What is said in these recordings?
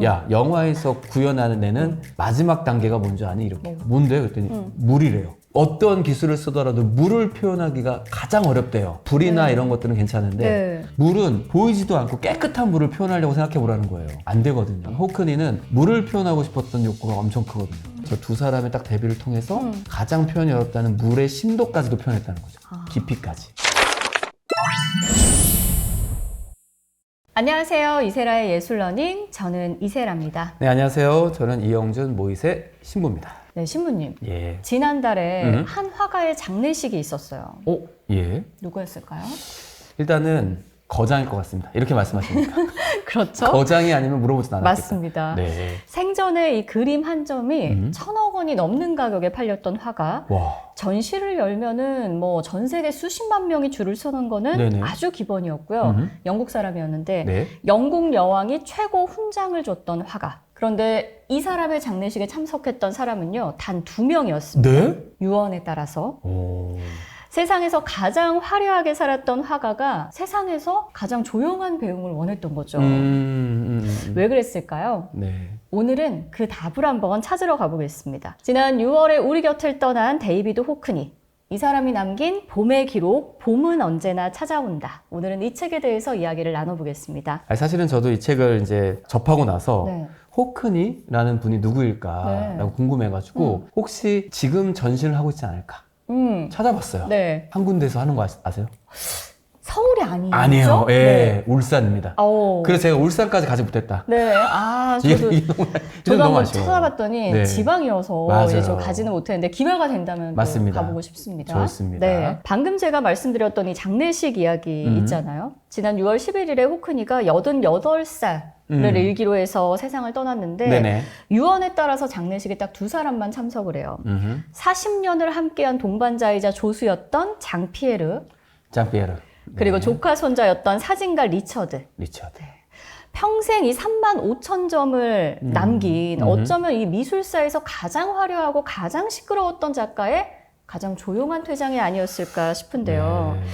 야, 영화에서 구현하는 애는 마지막 단계가 뭔지 아니? 이렇게. 뭔데? 그랬더니 물이래요. 어떤 기술을 쓰더라도 물을 표현하기가 가장 어렵대요. 불이나 이런 것들은 괜찮은데 물은 보이지도 않고 깨끗한 물을 표현하려고 생각해 보라는 거예요. 안 되거든요. 호크니는 물을 표현하고 싶었던 욕구가 엄청 크거든요. 저 두 사람의 딱 데뷔를 통해서 가장 표현이 어렵다는 물의 심도까지도 표현했다는 거죠. 깊이까지. 안녕하세요. 이세라의 예술러닝. 저는 이세라입니다. 네, 안녕하세요. 저는 이영준 모이세 신부입니다. 네, 신부님. 예. 지난달에 한 화가의 장례식이 있었어요. 예. 누구였을까요? 일단은 거장일 것 같습니다. 이렇게 말씀하십니까? 그렇죠. 거장이 아니면 물어보진 않았겠다. 맞습니다. 네. 생전에 이 그림 한 점이 1,000억 원이 넘는 가격에 팔렸던 화가 와. 전시를 열면은 뭐 전 세계 수십만 명이 줄을 서는 거는 네네. 아주 기본이었고요. 영국 사람이었는데 네. 영국 여왕이 최고 훈장을 줬던 화가. 그런데 이 사람의 장례식에 참석했던 사람은요, 단 2명이었습니다. 네? 유언에 따라서. 오. 세상에서 가장 화려하게 살았던 화가가 세상에서 가장 조용한 배웅을 원했던 거죠. 왜 그랬을까요? 네. 오늘은 그 답을 한번 찾으러 가보겠습니다. 지난 6월에 우리 곁을 떠난 데이비드 호크니. 이 사람이 남긴 봄의 기록, 봄은 언제나 찾아온다. 오늘은 이 책에 대해서 이야기를 나눠보겠습니다. 아니, 사실은 저도 이 책을 이제 접하고 나서 네. 호크니라는 분이 누구일까라고 네. 궁금해가지고 혹시 지금 전시를 하고 있지 않을까 찾아봤어요. 네. 한 군데서 하는 거 아세요? 서울이 아니죠? 아니에요. 예, 네. 울산입니다. 오. 그래서 제가 울산까지 가지 못했다. 네. 아, 저도 저도 한번 찾아봤더니 네. 지방이어서 맞아요. 이제 저 가지는 못했는데 기회가 된다면 또 맞습니다. 가보고 싶습니다. 좋습니다. 네. 방금 제가 말씀드렸던 이 장례식 이야기 있잖아요. 지난 6월 11일에 호크니가 88살을 일기로 해서 세상을 떠났는데 네네. 유언에 따라서 장례식에 딱 2사람만 참석을 해요. 40년을 함께한 동반자이자 조수였던 장피에르, 장피에르. 그리고 네. 조카 손자였던 사진가 리처드. 리처드. 평생 이 35,000점을 남긴 어쩌면 이 미술사에서 가장 화려하고 가장 시끄러웠던 작가의 가장 조용한 퇴장이 아니었을까 싶은데요. 네.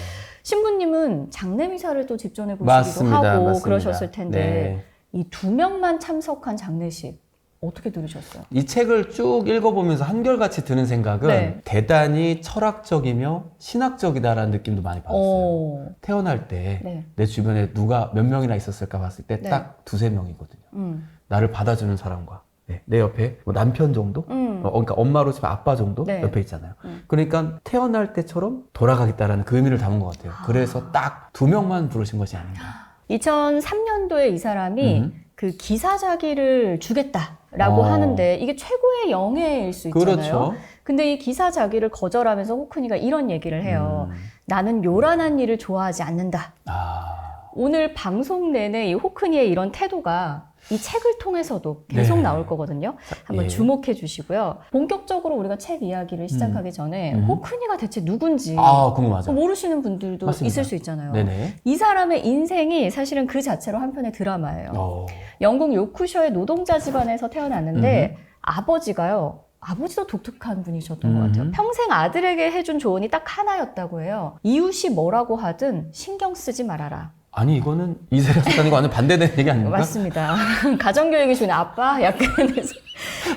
신부님은 장례미사를 또 집전해 보시기도 맞습니다. 하고 맞습니다. 그러셨을 텐데 네. 이 2명만 참석한 장례식 어떻게 들으셨어요? 이 책을 쭉 읽어보면서 한결같이 드는 생각은 네. 대단히 철학적이며 신학적이다라는 느낌도 많이 받았어요. 오. 태어날 때 내 네. 주변에 누가 몇 명이나 있었을까 봤을 때 네. 딱 2~3명이거든요. 음. 나를 받아주는 사람과 내 옆에 뭐 남편 정도? 그러니까 엄마로 치면 아빠 정도? 네. 옆에 있잖아요. 그러니까 태어날 때처럼 돌아가겠다라는 그 의미를 담은 것 같아요. 그래서 딱 2명만 부르신 것이 아닌가. 2003년도에 이 사람이 그 기사자기를 주겠다라고 하는데 이게 최고의 영예일 수 있잖아요. 그렇죠. 근데 이 기사자기를 거절하면서 호크니가 이런 얘기를 해요. 나는 요란한 일을 좋아하지 않는다. 아. 오늘 방송 내내 이 호크니의 이런 태도가 이 책을 통해서도 계속 네. 나올 거거든요. 한번 예. 주목해 주시고요. 본격적으로 우리가 책 이야기를 시작하기 전에 호크니가 대체 누군지 궁금하죠. 모르시는 분들도 맞습니다. 있을 수 있잖아요. 네네. 이 사람의 인생이 사실은 그 자체로 한편의 드라마예요. 영국 요크셔의 노동자 집안에서 태어났는데 아버지도 독특한 분이셨던 것 같아요. 평생 아들에게 해준 조언이 딱 하나였다고 해요. 이웃이 뭐라고 하든 신경 쓰지 말아라. 아니 이거는 이세라 작가님과 완전 반대되는 얘기 아닙니까? 맞습니다. 가정교육이 좋은 아빠? 약간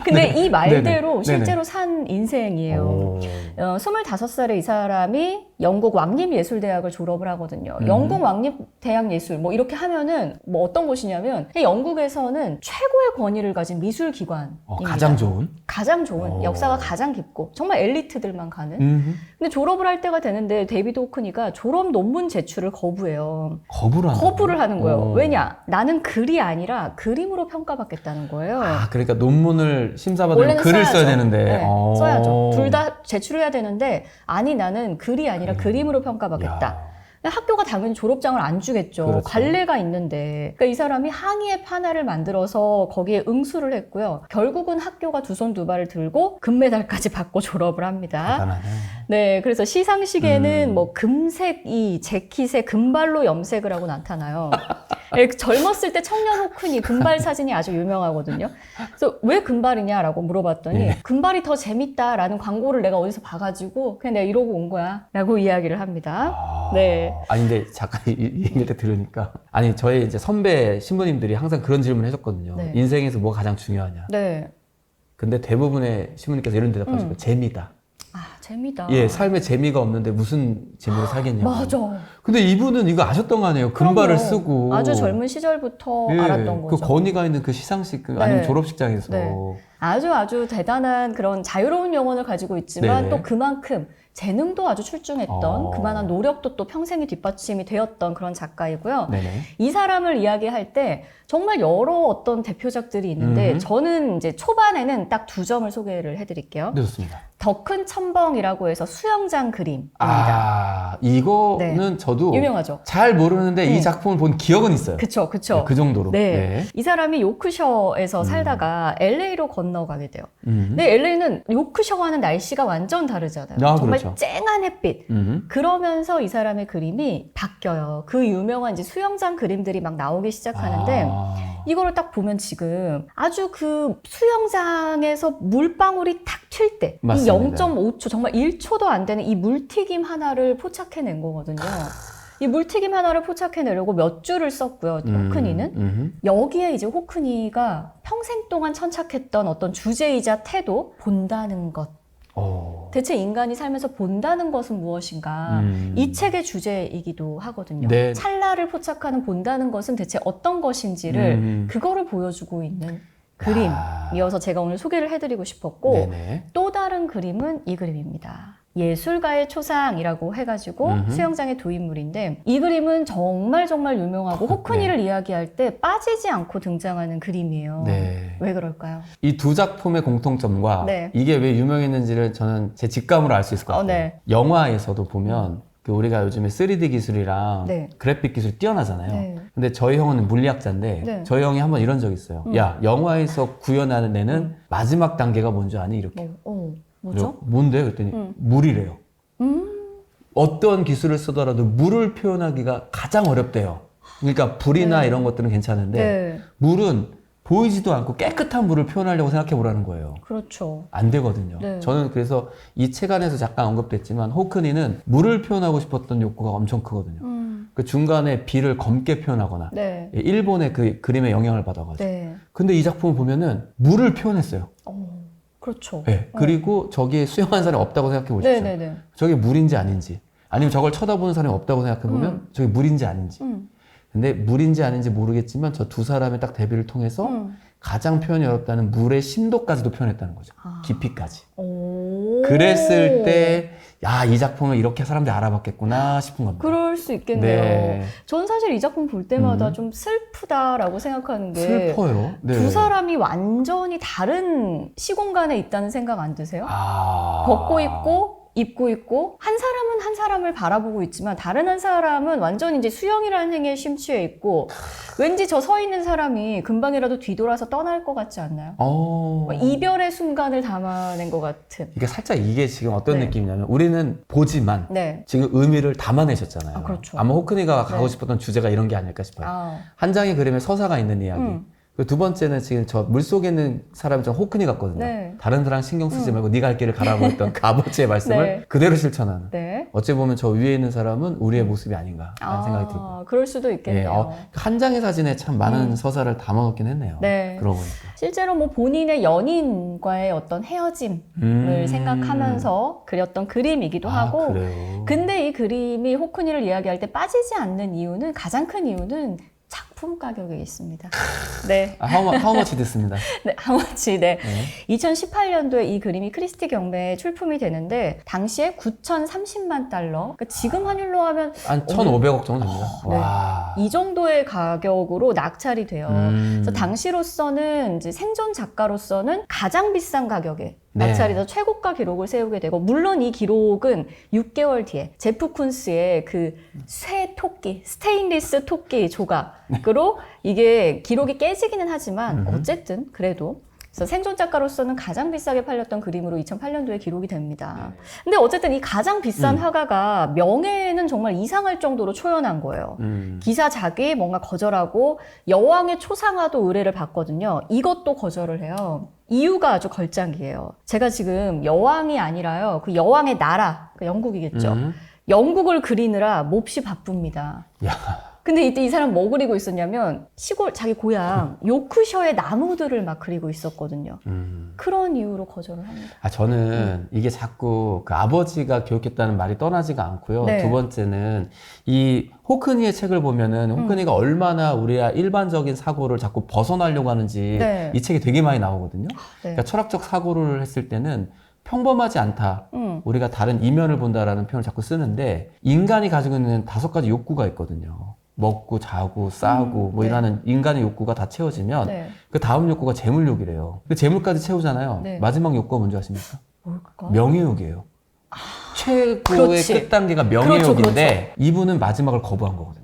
근데 이 말대로 네네. 실제로 산 인생이에요. 25살에 이 사람이 영국 왕립예술대학을 졸업을 하거든요. 영국 왕립대학예술 뭐 이렇게 하면은 뭐 어떤 곳이냐면 영국에서는 최고의 권위를 가진 미술기관입니다. 가장 좋은? 역사가 가장 깊고 정말 엘리트들만 가는. 근데 졸업을 할 때가 되는데 데이비드 호크니가 졸업 논문 제출을 거부해요. 거부를 하는 거예요. 왜냐? 나는 글이 아니라 그림으로 평가받겠다는 거예요. 그러니까 논문을 심사받으면 글을 써야죠. 써야 되는데. 네, 써야죠. 둘 다 제출해야 되는데 아니 나는 글이 아니라 그림으로 평가받겠다. 학교가 당연히 졸업장을 안 주겠죠. 그렇죠. 관례가 있는데. 그러니까 이 사람이 항의의 판화를 만들어서 거기에 응수를 했고요. 결국은 학교가 두 손 두 발을 들고 금메달까지 받고 졸업을 합니다. 대단하네. 네, 그래서 시상식에는 뭐 금색 이 재킷에 금발로 염색을 하고 나타나요. 예, 젊었을 때 청년 호크니 금발 사진이 아주 유명하거든요. 그래서 왜 금발이냐라고 물어봤더니 네. 금발이 더 재밌다라는 광고를 내가 어디서 봐가지고 그냥 내가 이러고 온 거야 라고 이야기를 합니다. 네. 아니 근데 잠깐 이 얘기를 딱 들으니까 아니 저희 이제 선배 신부님들이 항상 그런 질문을 해줬거든요. 네. 인생에서 뭐가 가장 중요하냐. 네. 근데 대부분의 신부님께서 이런 대답하시고 재미다. 아, 재미다. 예, 삶에 재미가 없는데 무슨 재미로 살겠냐고. 맞아. 근데 이분은 이거 아셨던 거 아니에요? 금발을 그럼요. 쓰고. 아주 젊은 시절부터 예, 알았던 그 거죠. 건의가 있는 그 시상식 네. 아니면 졸업식장에서. 네. 아주 대단한 그런 자유로운 영혼을 가지고 있지만 네. 또 그만큼 재능도 아주 출중했던 그만한 노력도 또 평생이 뒷받침이 되었던 그런 작가이고요. 네네. 이 사람을 이야기할 때 정말 여러 어떤 대표작들이 있는데 저는 이제 초반에는 딱 두 점을 소개를 해드릴게요. 네, 좋습니다. 더 큰 첨벙이라고 해서 수영장 그림입니다. 아, 이거는 네. 저도 유명하죠. 잘 모르는데 이 작품을 본 기억은 있어요. 그쵸. 네, 그 정도로. 네. 이 사람이 요크셔에서 살다가 LA로 건너가게 돼요. 음. 근데 LA는 요크셔와는 날씨가 완전 다르잖아요. 아, 정말 그렇죠. 쨍한 햇빛. 그러면서 이 사람의 그림이 바뀌어요. 그 유명한 이제 수영장 그림들이 막 나오기 시작하는데 이거를 딱 보면 지금 아주 그 수영장에서 물방울이 탁 튈 때 이 맞습니다. 0.5초 정말 1초도 안 되는 이 물튀김 하나를 포착해낸 거거든요. 이 물튀김 하나를 포착해내려고 몇 줄을 썼고요. 호크니는. 여기에 이제 호크니가 평생 동안 천착했던 어떤 주제이자 태도, 본다는 것. 대체 인간이 살면서 본다는 것은 무엇인가? 이 책의 주제이기도 하거든요. 네. 찰나를 포착하는 본다는 것은 대체 어떤 것인지를 그거를 보여주고 있는 그림이어서 제가 오늘 소개를 해드리고 싶었고 네네. 또 다른 그림은 이 그림입니다. 예술가의 초상이라고 해가지고 수영장의 두 인물인데 이 그림은 정말 유명하고 호크니를 이야기할 때 빠지지 않고 등장하는 그림이에요. 네. 왜 그럴까요? 이 두 작품의 공통점과 네. 이게 왜 유명했는지를 저는 제 직감으로 알 수 있을 것 같아요. 네. 영화에서도 보면 그 우리가 요즘에 3D 기술이랑 네. 그래픽 기술이 뛰어나잖아요. 네. 근데 저희 형은 물리학자인데 네. 저희 형이 한번 이런 적 있어요. 야, 영화에서 구현하는 애는 마지막 단계가 뭔지 아니? 이렇게. 뭐죠? 뭔데? 그랬더니 물이래요. 어떤 기술을 쓰더라도 물을 표현하기가 가장 어렵대요. 그러니까 불이나 네. 이런 것들은 괜찮은데 네. 물은 보이지도 않고 깨끗한 물을 표현하려고 생각해 보라는 거예요. 그렇죠. 안 되거든요. 네. 저는 그래서 이 책 안에서 잠깐 언급됐지만 호크니는 물을 표현하고 싶었던 욕구가 엄청 크거든요. 그 중간에 비를 검게 표현하거나 네. 일본의 그 그림에 영향을 받아가지고. 네. 근데 이 작품을 보면은 물을 표현했어요. 그렇죠. 네. 그리고 저기에 수영하는 사람이 없다고 생각해 보십시오. 네네네. 저게 물인지 아닌지 아니면 저걸 쳐다보는 사람이 없다고 생각해 보면 저게 물인지 아닌지. 근데 물인지 아닌지 모르겠지만 저 두 사람의 딱 대비를 통해서 가장 표현이 어렵다는 물의 심도까지도 표현했다는 거죠. 깊이까지. 그랬을 때, 야, 이 작품을 이렇게 사람들이 알아봤겠구나 싶은 겁니다. 그럴 수 있겠네요. 네. 전 사실 이 작품 볼 때마다 좀 슬프다라고 생각하는 게 슬퍼요. 네. 두 사람이 완전히 다른 시공간에 있다는 생각 안 드세요? 벗고 있고 입고 있고 한 사람은 한 사람을 바라보고 있지만 다른 한 사람은 완전히 이제 수영이라는 행위에 심취해 있고 왠지 저 서 있는 사람이 금방이라도 뒤돌아서 떠날 것 같지 않나요? 이별의 순간을 담아낸 것 같은. 이게 살짝 이게 지금 어떤 네. 느낌이냐면 우리는 보지만 네. 지금 의미를 담아내셨잖아요. 그렇죠. 아마 호크니가 가고 네. 싶었던 주제가 이런 게 아닐까 싶어요. 한 장의 그림에 서사가 있는 이야기. 그리고 두 번째는 지금 저 물속에 있는 사람이 좀 호크니 같거든요. 네. 다른 사람 신경 쓰지 말고 네 갈 길을 가라고 했던 그 아버지의 말씀을 네. 그대로 실천하는. 네. 어찌 보면 저 위에 있는 사람은 우리의 모습이 아닌가라는 생각이 들고. 그럴 수도 있겠네요. 한 장의 사진에 참 많은 서사를 담아놓긴 했네요. 네. 그러고 보니까. 실제로 뭐 본인의 연인과의 어떤 헤어짐을 생각하면서 그렸던 그림이기도 하고. 그래요. 근데 이 그림이 호크니를 이야기할 때 빠지지 않는 이유는 가장 큰 이유는 작품 가격에 있습니다. 네. How much 됐습니다. 네, 하마치. 네. 2018년도에 이 그림이 크리스티 경매에 출품이 되는데 당시에 9,030만 달러. 그러니까 지금 환율로 하면 한 1,500억 정도 됩니다. 네. 와. 이 정도의 가격으로 낙찰이 돼요. 그래서 당시로서는 이제 생존 작가로서는 가장 비싼 가격에 네. 낙찰이 최고가 기록을 세우게 되고 물론 이 기록은 6개월 뒤에 제프 쿤스의 그 쇠 토끼, 스테인리스 토끼 조각으로 이게 기록이 깨지기는 하지만 어쨌든 그래도 그래서 생존 작가로서는 가장 비싸게 팔렸던 그림으로 2008년도에 기록이 됩니다. 근데 어쨌든 이 가장 비싼 화가가 명예에는 정말 이상할 정도로 초연한 거예요. 기사 자기 뭔가 거절하고 여왕의 초상화도 의뢰를 받거든요. 이것도 거절을 해요. 이유가 아주 걸작이에요. 제가 지금 여왕이 아니라요. 그 여왕의 나라, 그 영국이겠죠. 영국을 그리느라 몹시 바쁩니다. 야. 근데 이때 이 사람 뭐 그리고 있었냐면 시골 자기 고향 요크셔의 나무들을 막 그리고 있었거든요. 그런 이유로 거절을 합니다. 저는 이게 자꾸 그 아버지가 교육했다는 말이 떠나지가 않고요. 네. 두 번째는 이 호크니의 책을 보면은 호크니가 얼마나 우리가 일반적인 사고를 자꾸 벗어나려고 하는지 네. 이 책이 되게 많이 나오거든요. 네. 그러니까 철학적 사고를 했을 때는 평범하지 않다. 우리가 다른 이면을 본다라는 표현을 자꾸 쓰는데 인간이 가지고 있는 5가지 욕구가 있거든요. 먹고 자고 싸고 뭐 네. 이라는 인간의 욕구가 다 채워지면 네. 그 다음 욕구가 재물욕이래요. 그 재물까지 채우잖아요. 네. 마지막 욕구가 뭔지 아십니까? 뭘까? 명예욕이에요. 최고의 그렇지. 끝단계가 명예욕인데 그렇죠. 이분은 마지막을 거부한 거거든요.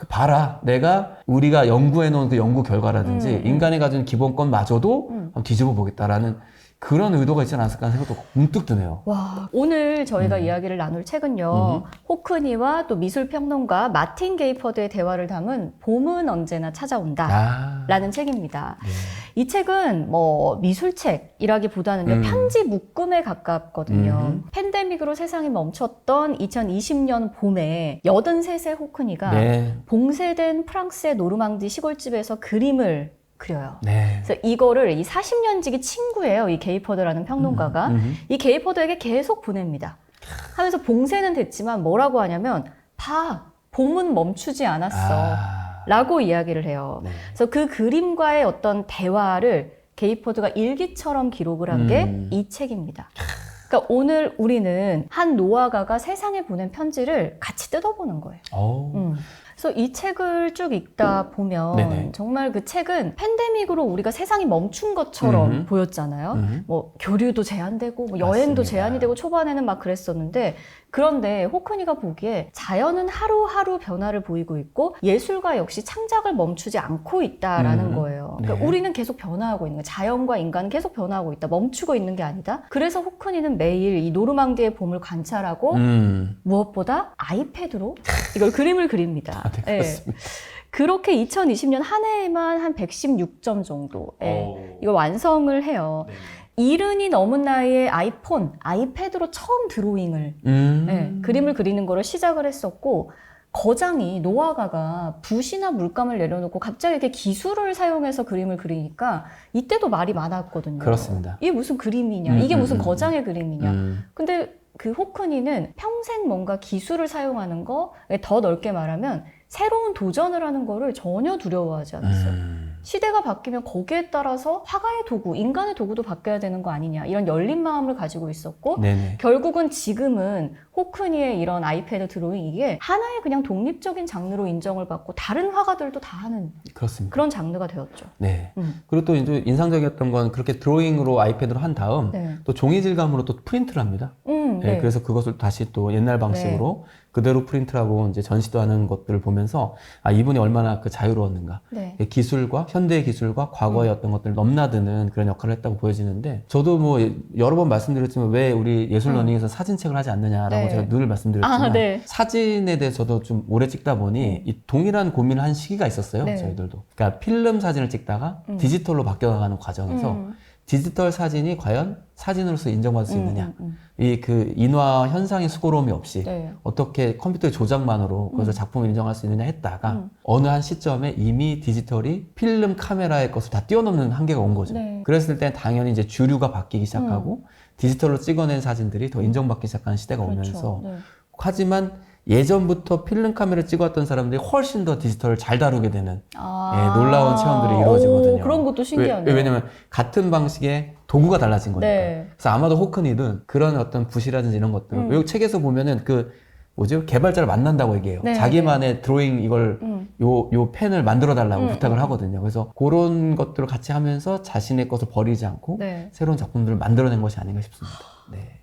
봐라, 내가 우리가 연구해놓은 그 연구 결과라든지 인간이 가진 기본권마저도 한번 뒤집어 보겠다라는 그런 의도가 있지 않았을까 하는 생각도 문득 드네요. 와, 오늘 저희가 이야기를 나눌 책은요. 호크니와 또 미술평론가 마틴 게이퍼드의 대화를 담은 봄은 언제나 찾아온다 라는 책입니다. 네. 이 책은 뭐 미술책이라기보다는요. 편지 묶음에 가깝거든요. 팬데믹으로 세상이 멈췄던 2020년 봄에 83세 호크니가 네. 봉쇄된 프랑스의 노르망디 시골집에서 그림을 그려요. 네. 그래서 이거를 이 40년 지기 친구예요. 이 게이퍼드라는 평론가가. 이 게이퍼드에게 계속 보냅니다. 하면서 봉쇄는 됐지만 뭐라고 하냐면 봐, 봄은 멈추지 않았어. 라고 이야기를 해요. 네. 그래서 그 그림과의 어떤 대화를 게이퍼드가 일기처럼 기록을 한 게 이 책입니다. 그러니까 오늘 우리는 한 노화가가 세상에 보낸 편지를 같이 뜯어보는 거예요. 그래서 이 책을 쭉 읽다 보면 네네. 정말 그 책은 팬데믹으로 우리가 세상이 멈춘 것처럼 보였잖아요. 뭐 교류도 제한되고 뭐 여행도 맞습니다. 제한이 되고 초반에는 막 그랬었는데 그런데 호크니가 보기에 자연은 하루하루 변화를 보이고 있고 예술가 역시 창작을 멈추지 않고 있다라는 거예요. 그러니까 네. 우리는 계속 변화하고 있는 거예요. 자연과 인간은 계속 변화하고 있다. 멈추고 있는 게 아니다. 그래서 호크니는 매일 이 노르망디의 봄을 관찰하고 무엇보다 아이패드로 이걸 그림을 그립니다. 네, 그렇습니다. 그렇게 2020년 한 해에만 한 116점 정도 이걸 완성을 해요. 이른이 넘은 나이에 아이폰, 아이패드로 처음 드로잉을 그림을 그리는 거를 시작을 했었고 거장이 노화가가 붓이나 물감을 내려놓고 갑자기 이렇게 기술을 사용해서 그림을 그리니까 이때도 말이 많았거든요. 그렇습니다. 이게 무슨 그림이냐, 이게 무슨 거장의 그림이냐. 근데 그 호크니는 평생 뭔가 기술을 사용하는 거에 더 넓게 말하면 새로운 도전을 하는 거를 전혀 두려워하지 않았어요. 시대가 바뀌면 거기에 따라서 화가의 도구, 인간의 도구도 바뀌어야 되는 거 아니냐 이런 열린 마음을 가지고 있었고 네네. 결국은 지금은 호크니의 이런 아이패드 드로잉 이게 하나의 그냥 독립적인 장르로 인정을 받고 다른 화가들도 다 하는 그렇습니다. 그런 장르가 되었죠. 네. 그리고 또 이제 인상적이었던 건 그렇게 드로잉으로 아이패드로 한 다음 네. 또 종이 질감으로 또 프린트를 합니다. 네. 그래서 그것을 다시 또 옛날 방식으로 그대로 프린트하고 이제 전시도 하는 것들을 보면서 이분이 얼마나 그 자유로웠는가. 네. 기술과 현대의 기술과 과거의 어떤 것들을 넘나드는 그런 역할을 했다고 보여지는데 저도 뭐 여러 번 말씀드렸지만 왜 우리 예술 러닝에서 사진책을 하지 않느냐라고 네. 제가 늘 말씀드렸지만 네. 사진에 대해서도 좀 오래 찍다 보니 이 동일한 고민을 한 시기가 있었어요. 네. 저희들도. 그러니까 필름 사진을 찍다가 디지털로 바뀌어가는 과정에서 디지털 사진이 과연 사진으로서 인정받을 수 있느냐. 이 그 인화 현상의 수고로움이 없이 네. 어떻게 컴퓨터의 조작만으로 그것을 작품을 인정할 수 있느냐 했다가 어느 한 시점에 이미 디지털이 필름 카메라의 것을 다 뛰어넘는 한계가 온 거죠. 네. 그랬을 때 당연히 이제 주류가 바뀌기 시작하고 디지털로 찍어낸 사진들이 더 인정받기 시작하는 시대가 오면서 네. 하지만 예전부터 필름 카메라 찍었던 사람들이 훨씬 더 디지털을 잘 다루게 되는 놀라운 체험들이 이루어지거든요. 그런 것도 신기하네요. 왜냐면 같은 방식의 도구가 달라진 거니까. 네. 그래서 아마도 호크니는 그런 어떤 붓이라든지 이런 것들. 이 책에서 보면은 그 뭐죠? 개발자를 만난다고 얘기해요. 네, 자기만의 드로잉 이걸 요 펜을 만들어 달라고 부탁을 하거든요. 그래서 그런 것들을 같이 하면서 자신의 것을 버리지 않고 네. 새로운 작품들을 만들어낸 것이 아닌가 싶습니다. 네.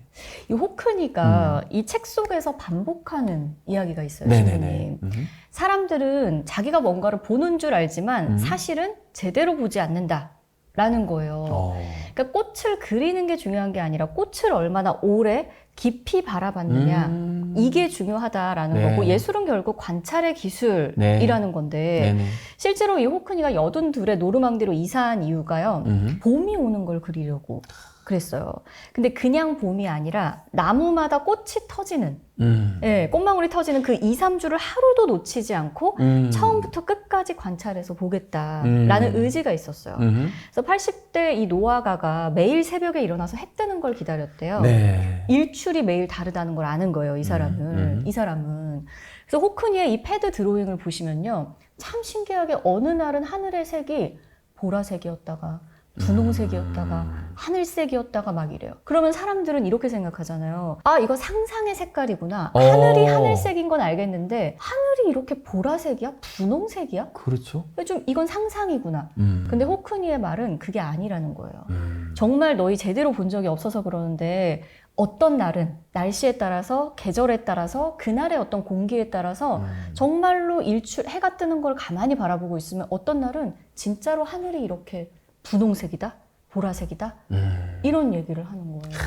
이 호크니가 이 책 속에서 반복하는 이야기가 있어요. 네네네. 신부님. 사람들은 자기가 뭔가를 보는 줄 알지만 사실은 제대로 보지 않는다. 라는 거예요. 그러니까 꽃을 그리는 게 중요한 게 아니라 꽃을 얼마나 오래 깊이 바라봤느냐 이게 중요하다라는 네. 거고 예술은 결국 관찰의 기술이라는 네. 건데 네네. 실제로 이 호크니가 82의 노르망디로 이사한 이유가요. 봄이 오는 걸 그리려고 그랬어요. 근데 그냥 봄이 아니라 나무마다 꽃이 터지는 예, 꽃망울이 터지는 그 2, 3주를 하루도 놓치지 않고 처음부터 끝까지 관찰해서 보겠다라는 의지가 있었어요. 그래서 80대 이 노아가가 매일 새벽에 일어나서 해 뜨는 걸 기다렸대요. 네. 일출이 매일 다르다는 걸 아는 거예요, 이 사람은. 그래서 호크니의 이 패드 드로잉을 보시면요. 참 신기하게 어느 날은 하늘의 색이 보라색이었다가 분홍색이었다가 하늘색이었다가 막 이래요. 그러면 사람들은 이렇게 생각하잖아요. 아, 이거 상상의 색깔이구나. 하늘이 하늘색인 건 알겠는데 하늘이 이렇게 보라색이야? 분홍색이야? 그렇죠. 좀 이건 상상이구나. 근데 호크니의 말은 그게 아니라는 거예요. 정말 너희 제대로 본 적이 없어서 그러는데 어떤 날은 날씨에 따라서 계절에 따라서 그날의 어떤 공기에 따라서 정말로 해가 뜨는 걸 가만히 바라보고 있으면 어떤 날은 진짜로 하늘이 이렇게 분홍색이다? 보라색이다? 이런 얘기를 하는 거예요.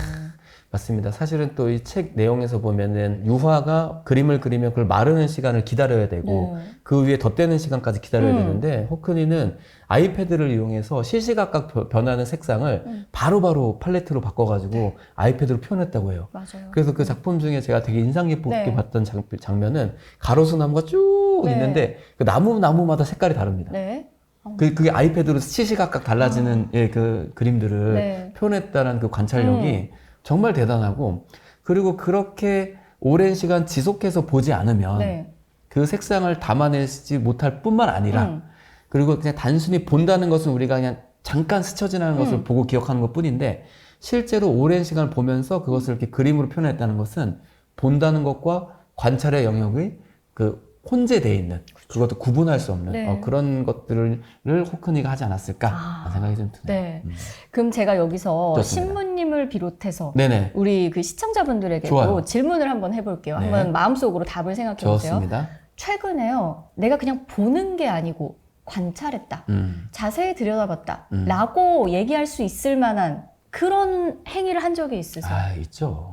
맞습니다. 사실은 또 이 책 내용에서 보면은 유화가 그림을 그리면 그걸 마르는 시간을 기다려야 되고 그 위에 덧대는 시간까지 기다려야 되는데 호크니는 아이패드를 이용해서 시시각각 변하는 색상을 바로바로 팔레트로 바꿔가지고 아이패드로 표현했다고 해요. 맞아요. 그래서 그 작품 중에 제가 되게 인상 깊게 봤던 장면은 가로수 나무가 쭉 있는데 그 나무마다 색깔이 다릅니다. 네. 그게 아이패드로 시시각각 달라지는 그 그림들을 표현했다는 그 관찰력이 정말 대단하고 그리고 그렇게 오랜 시간 지속해서 보지 않으면 그 색상을 담아내지 못할 뿐만 아니라 그리고 그냥 단순히 본다는 것은 우리가 그냥 잠깐 스쳐 지나는 것을 보고 기억하는 것 뿐인데 실제로 오랜 시간을 보면서 그것을 이렇게 그림으로 표현했다는 것은 본다는 것과 관찰의 영역이 그 혼재되어 있는 그것도 구분할 수 없는 그런 것들을 호크니가 하지 않았을까 생각이 좀 드네요. 네. 그럼 제가 여기서 좋습니다. 신부님을 비롯해서 네네. 우리 그 시청자분들에게도 좋아요. 질문을 한번 해볼게요. 네. 한번 마음속으로 답을 생각해 보세요. 좋습니다. 최근에요. 내가 그냥 보는 게 아니고 관찰했다. 자세히 들여다봤다. 라고 얘기할 수 있을 만한 그런 행위를 한 적이 있으세요? 아, 있죠.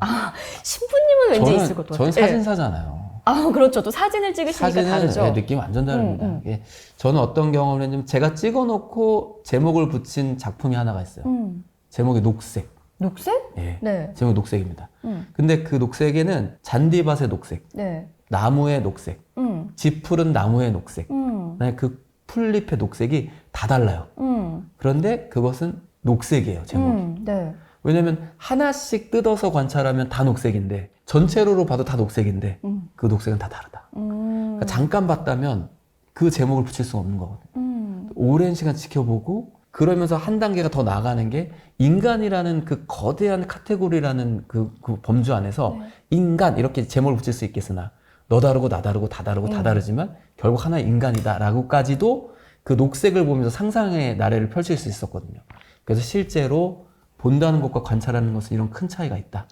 신부님은 왠지 있을 것 같아요. 저는 사진사잖아요. 그렇죠. 또 사진을 찍으시니까 사진은 다르죠. 느낌이 완전 다릅니다. 예, 저는 어떤 경험을 했냐면 제가 찍어놓고 제목을 붙인 작품이 하나가 있어요. 제목이 녹색. 녹색? 예, 네. 제목이 녹색입니다. 근데 그 녹색에는 잔디밭의 녹색, 나무의 녹색, 짚푸른 나무의 녹색, 그다음에 그 풀잎의 녹색이 다 달라요. 그런데 그것은 녹색이에요, 제목이. 왜냐면 하나씩 뜯어서 관찰하면 다 녹색인데 전체로 봐도 다 녹색인데 그 녹색은 다 다르다. 그러니까 잠깐 봤다면 그 제목을 붙일 수 없는 거거든요. 오랜 시간 지켜보고 그러면서 한 단계가 더 나아가는 게 인간이라는 그 거대한 카테고리라는 그 범주 안에서 인간 이렇게 제목을 붙일 수 있겠으나 너 다르고 나 다르고 다 다르고 다 다르지만 결국 하나의 인간이다 라고까지도 그 녹색을 보면서 상상의 나래를 펼칠 수 있었거든요. 그래서 실제로 본다는 것과 관찰하는 것은 이런 큰 차이가 있다.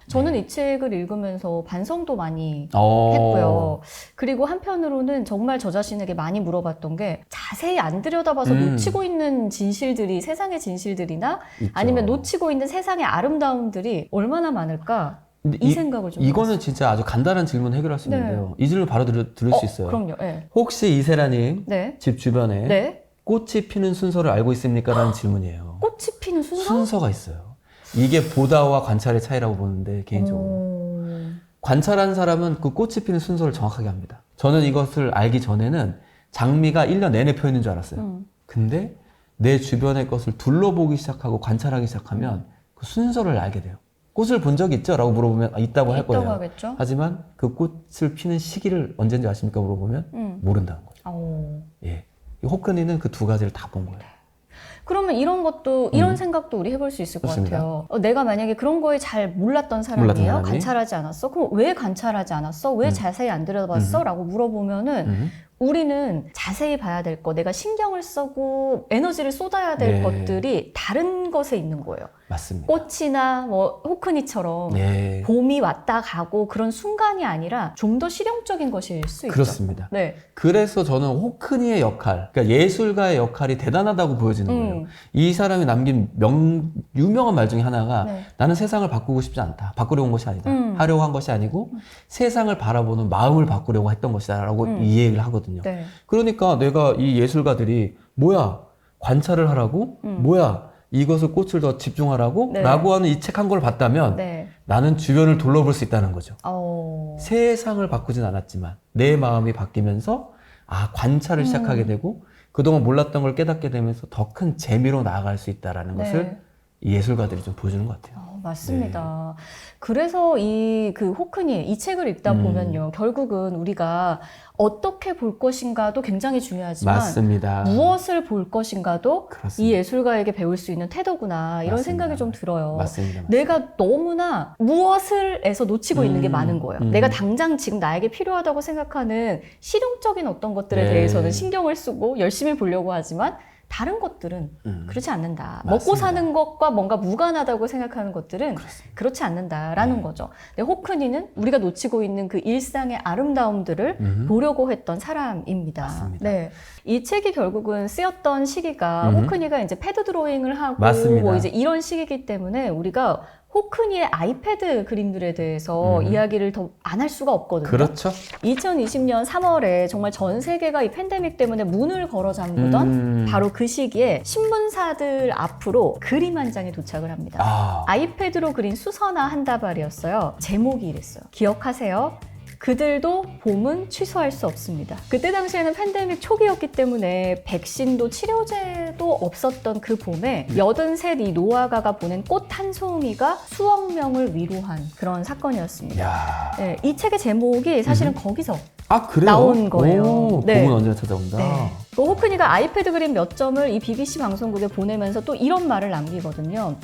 저는 이 책을 읽으면서 반성도 많이 했고요. 그리고 한편으로는 정말 저 자신에게 많이 물어봤던 게 자세히 안 들여다봐서 놓치고 있는 진실들이 세상의 진실들이나 있죠. 아니면 놓치고 있는 세상의 아름다움들이 얼마나 많을까 이 생각을 좀 이거는 해봤어요. 진짜 아주 간단한 질문 해결할 수 있는데요. 이 질문 바로 들을 수 있어요. 그럼요. 네. 혹시 이세라님 집 주변에 네. 꽃이 피는 순서를 알고 있습니까? 라는 질문이에요. 꽃이 피는 순서? 순서가 있어요. 이게 보다와 관찰의 차이라고 보는데 개인적으로 관찰한 사람은 그 꽃이 피는 순서를 정확하게 합니다. 저는 이것을 알기 전에는 장미가 1년 내내 펴 있는 줄 알았어요. 근데 내 주변의 것을 둘러보기 시작하고 관찰하기 시작하면 그 순서를 알게 돼요. 꽃을 본 적 있죠? 라고 물어보면 있다고 할 거예요. 하겠죠? 하지만 그 꽃을 피는 시기를 언제인지 아십니까? 물어보면 모른다는 거예요. 예. 호크니는 그 두 가지를 다 본 거예요. 그러면 이런 것도, 이런 생각도 우리 해볼 수 있을 것 같아요. 내가 만약에 그런 거에 잘 몰랐던 사람이에요. 관찰하지 않았어? 그럼 왜 관찰하지 않았어? 왜 자세히 안 들여다봤어? 라고 물어보면은 우리는 자세히 봐야 될 거, 내가 신경을 쓰고 에너지를 쏟아야 될 것들이 다른 것에 있는 거예요. 맞습니다. 꽃이나 뭐 호크니처럼 네. 봄이 왔다 가고 그런 순간이 아니라 좀 더 실용적인 것일 수 있죠. 그렇습니다. 네. 그래서 저는 호크니의 역할, 그러니까 예술가의 역할이 대단하다고 보여지는 거예요. 이 사람이 남긴 유명한 말 중에 하나가 네. 나는 세상을 바꾸고 싶지 않다. 바꾸려고 온 것이 아니다. 하려고 한 것이 아니고 세상을 바라보는 마음을 바꾸려고 했던 것이다 라고 이 얘기를 하거든요. 네. 그러니까 내가 이 예술가들이 뭐야 관찰을 하라고? 뭐야 이것을 꽃을 더 집중하라고? 네. 라고 하는 이 책 한 걸 봤다면 네. 나는 주변을 둘러볼 수 있다는 거죠. 어... 세상을 바꾸진 않았지만 내 마음이 바뀌면서 관찰을 시작하게 되고 그동안 몰랐던 걸 깨닫게 되면서 더 큰 재미로 나아갈 수 있다는 네. 것을 이 예술가들이 좀 보여주는 것 같아요. 맞습니다. 그래서 그 호크니 이 책을 읽다 보면요. 결국은 우리가 어떻게 볼 것인가도 굉장히 중요하지만 맞습니다. 무엇을 볼 것인가도 그렇습니다. 이 예술가에게 배울 수 있는 태도구나 이런 맞습니다. 생각이 좀 들어요. 맞습니다. 내가 너무나 무엇을에서 놓치고 있는 게 많은 거예요. 내가 당장 지금 나에게 필요하다고 생각하는 실용적인 어떤 것들에 네. 대해서는 신경을 쓰고 열심히 보려고 하지만 다른 것들은 그렇지 않는다. 맞습니다. 먹고 사는 것과 뭔가 무관하다고 생각하는 것들은 그렇지 않는다라는 거죠. 근데 호크니는 우리가 놓치고 있는 그 일상의 아름다움들을 보려고 했던 사람입니다. 맞습니다. 네. 이 책이 결국은 쓰였던 시기가 호크니가 이제 패드 드로잉을 하고 맞습니다. 뭐 이제 이런 시기이기 때문에 우리가 호크니의 아이패드 그림들에 대해서 이야기를 더 안 할 수가 없거든요. 그렇죠. 2020년 3월에 정말 전 세계가 이 팬데믹 때문에 문을 걸어 잠그던 바로 그 시기에 신문사들 앞으로 그림 한 장이 도착을 합니다. 아이패드로 그린 수서나 한 다발이었어요. 제목이 이랬어요. 기억하세요? 그들도 봄은 취소할 수 없습니다. 그때 당시에는 팬데믹 초기였기 때문에 백신도 치료제도 없었던 그 봄에 83 이 노아가가 보낸 꽃 한 송이가 수억 명을 위로한 그런 사건이었습니다. 야. 네, 이 책의 제목이 사실은 거기서 그래요? 나온 거예요. 오, 네. 봄은 언제나 찾아온다. 네. 호크니가 아이패드 그림 몇 점을 이 BBC 방송국에 보내면서 또 이런 말을 남기거든요.